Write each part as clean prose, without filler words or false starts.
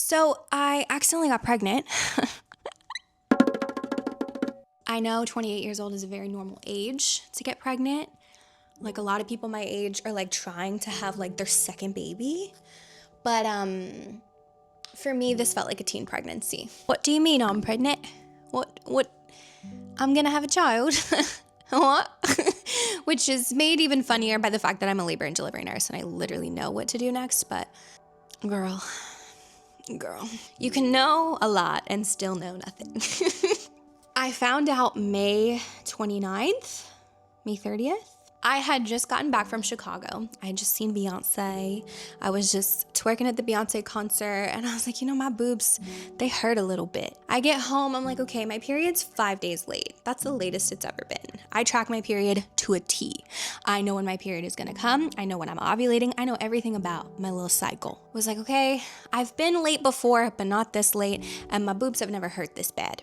So I accidentally got pregnant. I know 28 years old is a very normal age to get pregnant. Like a lot of people my age are like trying to have like their second baby. But for me, this felt like a teen pregnancy. What do you mean I'm pregnant? What? I'm gonna have a child? What? Which is made even funnier by the fact that I'm a labor and delivery nurse and I literally know what to do next, but girl, you can know a lot and still know nothing. I found out May 29th, May 30th. I had just gotten back from Chicago. I had just seen Beyonce. I was just twerking at the Beyonce concert and I was like, my boobs, they hurt a little bit. I get home, I'm like, okay, my period's 5 days late. That's the latest it's ever been. I track my period to a T. I know when my period is gonna come. I know when I'm ovulating. I know everything about my little cycle. I was like, okay, I've been late before, but not this late, and my boobs have never hurt this bad.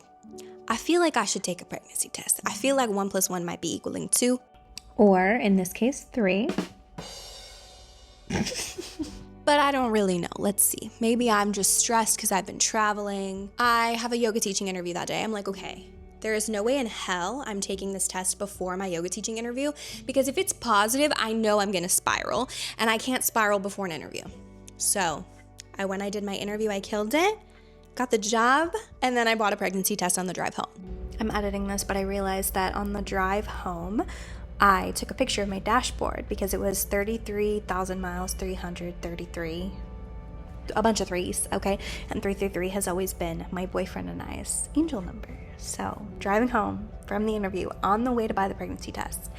I feel like I should take a pregnancy test. I feel like 1 + 1 might be equaling 2. Or in this case, 3. But I don't really know. Let's see. Maybe I'm just stressed because I've been traveling. I have a yoga teaching interview that day. I'm like, okay, there is no way in hell I'm taking this test before my yoga teaching interview because if it's positive, I know I'm going to spiral and I can't spiral before an interview. So I did my interview, I killed it, got the job, and then I bought a pregnancy test on the drive home. I'm editing this, but I realized that on the drive home, I took a picture of my dashboard because it was 33,000 miles, 333, a bunch of threes, okay? And 333 has always been my boyfriend and I's angel number. So driving home from the interview on the way to buy the pregnancy test,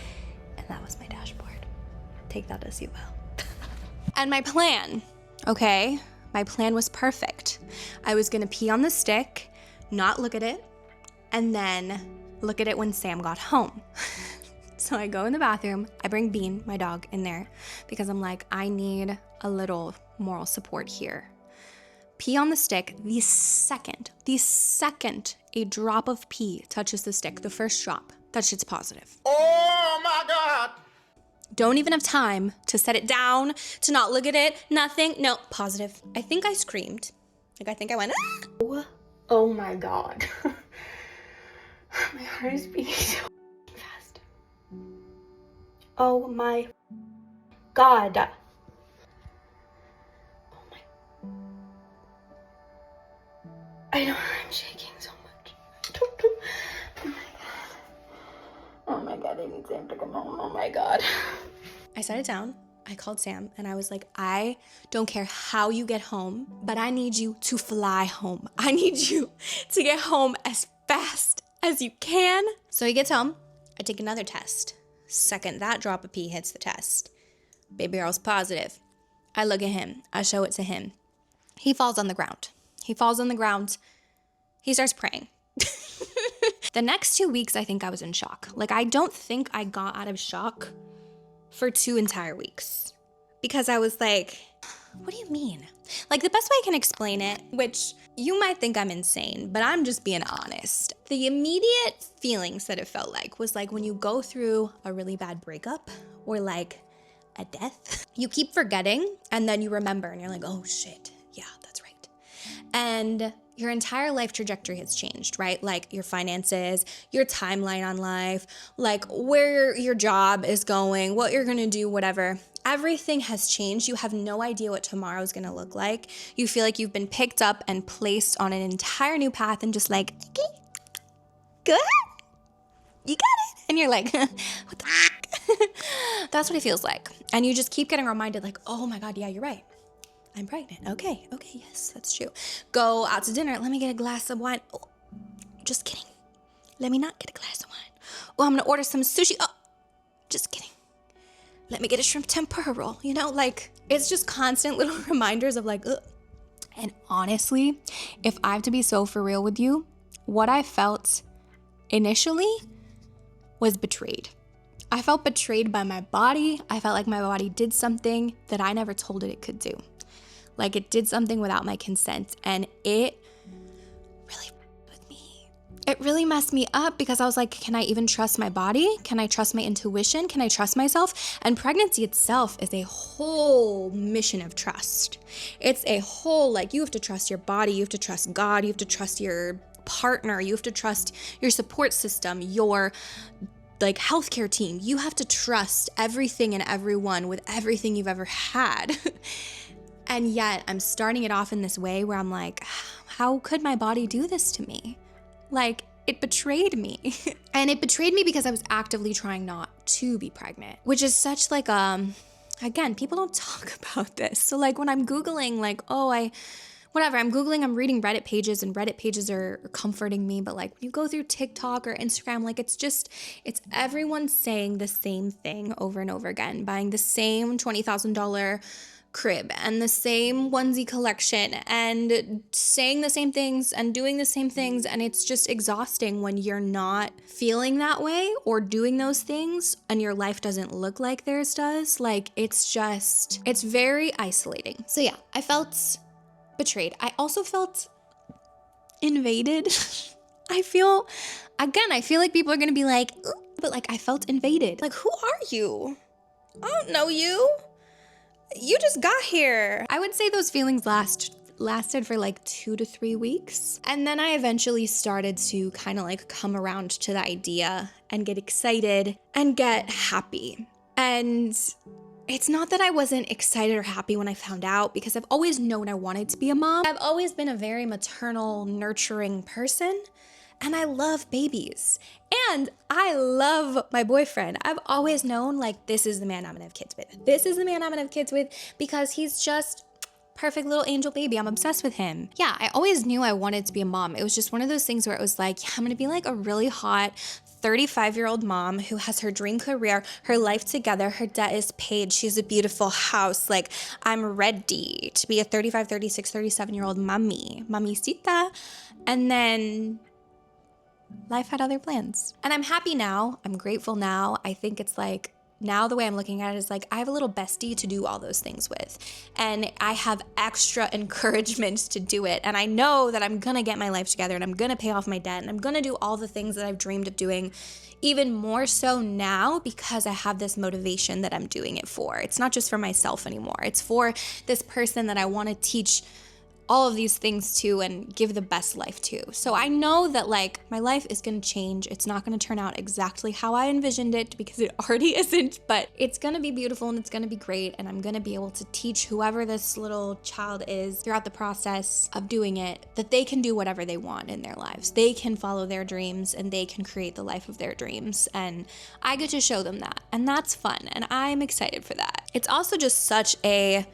and that was my dashboard. Take that as you will. And my plan, okay? My plan was perfect. I was gonna pee on the stick, not look at it, and then look at it when Sam got home. So I go in the bathroom, I bring Bean, my dog, in there because I'm like, I need a little moral support here. Pee on the stick, the second a drop of pee touches the stick, the first drop, that shit's positive. Oh my God! Don't even have time to set it down, to not look at it, nothing, no, positive. I think I screamed. I think I went, ah! Oh my God. My heart is beating so fast. Oh my God. Oh my. I know I'm shaking so much. Oh my God. Oh my God, I need Sam to come home. Oh my God. I set it down. I called Sam and I was like, I don't care how you get home, but I need you to fly home. I need you to get home as fast as you can. So he gets home. I take another test. Second that drop of pee hits the test, baby girl's positive. I look at him. I show it to him. He falls on the ground. He starts praying. The next 2 weeks, I think I was in shock. Like, I don't think I got out of shock for 2 entire weeks because I was like, what do you mean? Like, the best way I can explain it, which you might think I'm insane, but I'm just being honest. The immediate feelings that it felt like was like when you go through a really bad breakup or like a death, you keep forgetting and then you remember and you're like, oh shit, yeah, that's right. And your entire life trajectory has changed, right? Like your finances, your timeline on life, like where your job is going, what you're gonna do, whatever. Everything has changed. You have no idea what tomorrow is gonna look like. You feel like you've been picked up and placed on an entire new path and just like, okay, go ahead, you got it. And you're like, what the fuck? That's what it feels like. And you just keep getting reminded like, oh my God, yeah, you're right. I'm pregnant. Okay, yes, that's true. Go out to dinner. Let me get a glass of wine. Oh, just kidding. Let me not get a glass of wine. Oh, I'm gonna order some sushi. Oh, just kidding. Let me get a shrimp tempura roll. Like it's just constant little reminders of like, ugh. And honestly, if I have to be so for real with you, what I felt initially was betrayed. I felt betrayed by my body. I felt like my body did something that I never told it could do. Like it did something without my consent and it really with me. it really messed me up because I was like, can I even trust my body? Can I trust my intuition? Can I trust myself? And pregnancy itself is a whole mission of trust. It's a whole, like, you have to trust your body, you have to trust God, you have to trust your partner, you have to trust your support system, your like healthcare team. You have to trust everything and everyone with everything you've ever had. And yet I'm starting it off in this way where I'm like, how could my body do this to me? Like, it betrayed me. And it betrayed me because I was actively trying not to be pregnant, which is such like, again, people don't talk about this. So like when I'm Googling like, I'm reading Reddit pages, and Reddit pages are comforting me. But like when you go through TikTok or Instagram, like it's everyone saying the same thing over and over again, buying the same $20,000 crib and the same onesie collection and saying the same things and doing the same things. And it's just exhausting when you're not feeling that way or doing those things and your life doesn't look like theirs does. Like it's very isolating. So yeah, I felt betrayed. I also felt invaded. I feel like people are gonna be like, but like I felt invaded. Like, who are you? I don't know you. You just got here. I would say those feelings lasted for like 2 to 3 weeks. And then I eventually started to kind of like come around to the idea and get excited and get happy. And it's not that I wasn't excited or happy when I found out, because I've always known I wanted to be a mom. I've always been a very maternal, nurturing person. And I love babies. And I love my boyfriend. I've always known, like, this is the man I'm gonna have kids with. This is the man I'm gonna have kids with because he's just perfect little angel baby. I'm obsessed with him. Yeah, I always knew I wanted to be a mom. It was just one of those things where it was like, yeah, I'm gonna be like a really hot 35-year-old mom who has her dream career, her life together, her debt is paid, she has a beautiful house. Like, I'm ready to be a 35, 36, 37-year-old mamacita. And then life had other plans. And I'm happy now. I'm grateful now. I think it's like, now the way I'm looking at it is like, I have a little bestie to do all those things with. And I have extra encouragement to do it. And I know that I'm gonna get my life together and I'm gonna pay off my debt and I'm gonna do all the things that I've dreamed of doing, even more so now because I have this motivation that I'm doing it for. It's not just for myself anymore. It's for this person that I wanna teach all of these things to and give the best life to. So I know that like my life is gonna change. It's not gonna turn out exactly how I envisioned it because it already isn't, but it's gonna be beautiful and it's gonna be great. And I'm gonna be able to teach whoever this little child is throughout the process of doing it that they can do whatever they want in their lives. They can follow their dreams and they can create the life of their dreams. And I get to show them that. And that's fun. And I'm excited for that. It's also just such a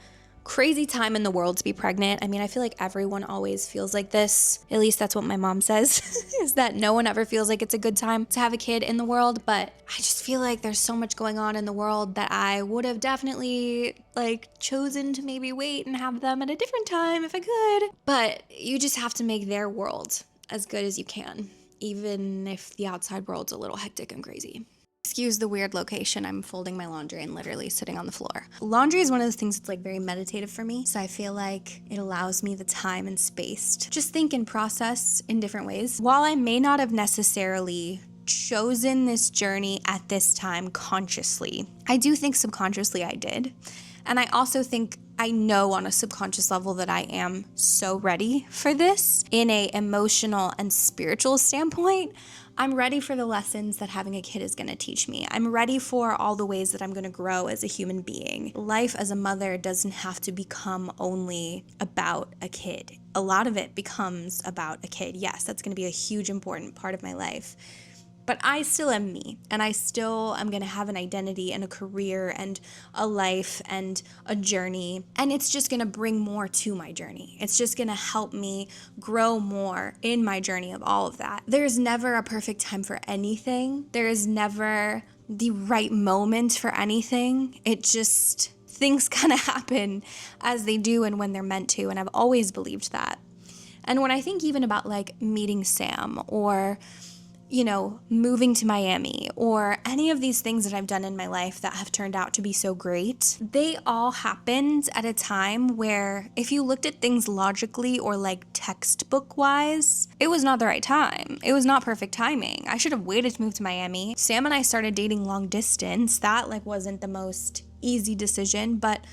crazy time in the world to be pregnant. I mean, I feel like everyone always feels like this. At least that's what my mom says, is that no one ever feels like it's a good time to have a kid in the world. But I just feel like there's so much going on in the world that I would have definitely like chosen to maybe wait and have them at a different time if I could. But you just have to make their world as good as you can, even if the outside world's a little hectic and crazy. Excuse the weird location. I'm folding my laundry and literally sitting on the floor. Laundry is one of those things that's like very meditative for me. So I feel like it allows me the time and space to just think and process in different ways. While I may not have necessarily chosen this journey at this time consciously, I do think subconsciously I did. And I also think I know on a subconscious level that I am so ready for this in a emotional and spiritual standpoint. I'm ready for the lessons that having a kid is going to teach me. I'm ready for all the ways that I'm going to grow as a human being. Life as a mother doesn't have to become only about a kid. A lot of it becomes about a kid. Yes, that's going to be a huge important part of my life. But I still am me, and I still am going to have an identity and a career and a life and a journey, and it's just going to bring more to my journey. It's just going to help me grow more in my journey of all of that. There's never a perfect time for anything. There is never the right moment for anything. It just, things kind of happen as they do and when they're meant to, and I've always believed that. And when I think even about like meeting Sam or moving to Miami or any of these things that I've done in my life that have turned out to be so great, they all happened at a time where if you looked at things logically or like textbook wise, it was not the right time. It was not perfect timing. I should have waited to move to Miami. Sam and I started dating long distance. That like wasn't the most easy decision, but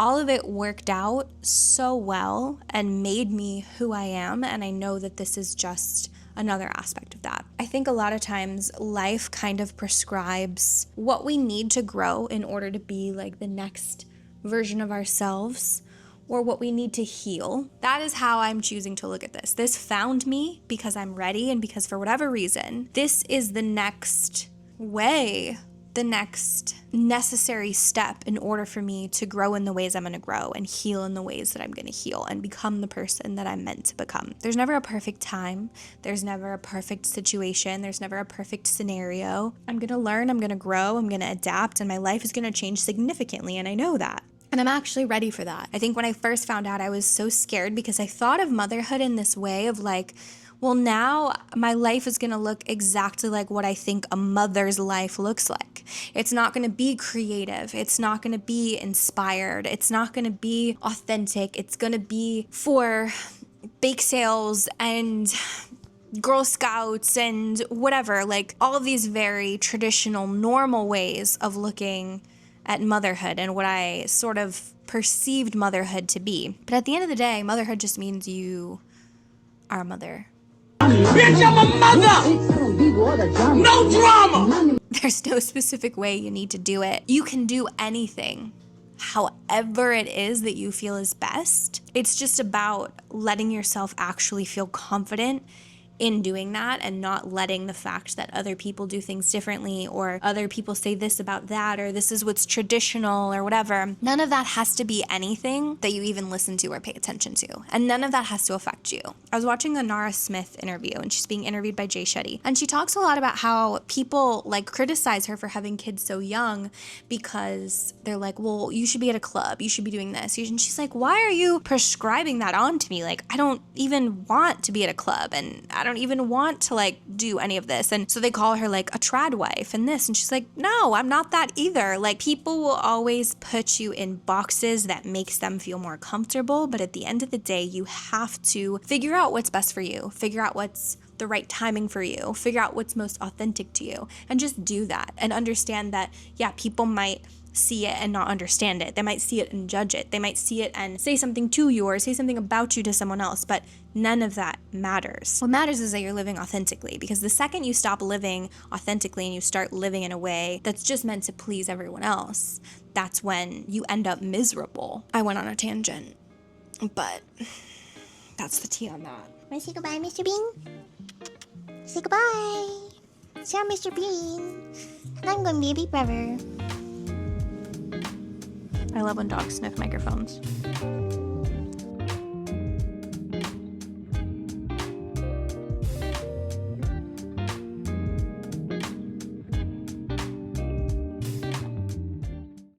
all of it worked out so well and made me who I am. And I know that this is just another aspect of that. I think a lot of times life kind of prescribes what we need to grow in order to be like the next version of ourselves, or what we need to heal. That is how I'm choosing to look at this. This found me because I'm ready, and because for whatever reason, this is the next way, the next necessary step in order for me to grow in the ways I'm gonna grow and heal in the ways that I'm gonna heal and become the person that I'm meant to become. There's never a perfect time. There's never a perfect situation. There's never a perfect scenario. I'm gonna learn, I'm gonna grow, I'm gonna adapt, and my life is gonna change significantly, and I know that. And I'm actually ready for that. I think when I first found out, I was so scared because I thought of motherhood in this way of like, well, now my life is gonna look exactly like what I think a mother's life looks like. It's not gonna be creative. It's not gonna be inspired. It's not gonna be authentic. It's gonna be for bake sales and Girl Scouts and whatever, like all of these very traditional, normal ways of looking at motherhood and what I sort of perceived motherhood to be. But at the end of the day, motherhood just means you are a mother. Bitch, I'm a mother! No drama! There's no specific way you need to do it. You can do anything, however it is that you feel is best. It's just about letting yourself actually feel confident in doing that and not letting the fact that other people do things differently or other people say this about that or this is what's traditional or whatever. None of that has to be anything that you even listen to or pay attention to. And none of that has to affect you. I was watching a Nara Smith interview and she's being interviewed by Jay Shetty. And she talks a lot about how people like criticize her for having kids so young because they're like, well, you should be at a club. You should be doing this. And she's like, why are you prescribing that onto me? Like, I don't even want to be at a club and I don't even want to like do any of this. And so they call her like a trad wife and this. And she's like, no, I'm not that either. Like people will always put you in boxes that makes them feel more comfortable. But at the end of the day, you have to figure out what's best for you, figure out what's the right timing for you, figure out what's most authentic to you, and just do that and understand that, yeah, people might see it and not understand it. They might see it and judge it. They might see it and say something to you or say something about you to someone else, but none of that matters. What matters is that you're living authentically, because the second you stop living authentically and you start living in a way that's just meant to please everyone else, that's when you end up miserable. I went on a tangent, but that's the tea on that. Want to say goodbye, Mr. Bean? Say goodbye. Say I'm Mr. Bean. And I'm going to be a big brother. I love when dogs sniff microphones.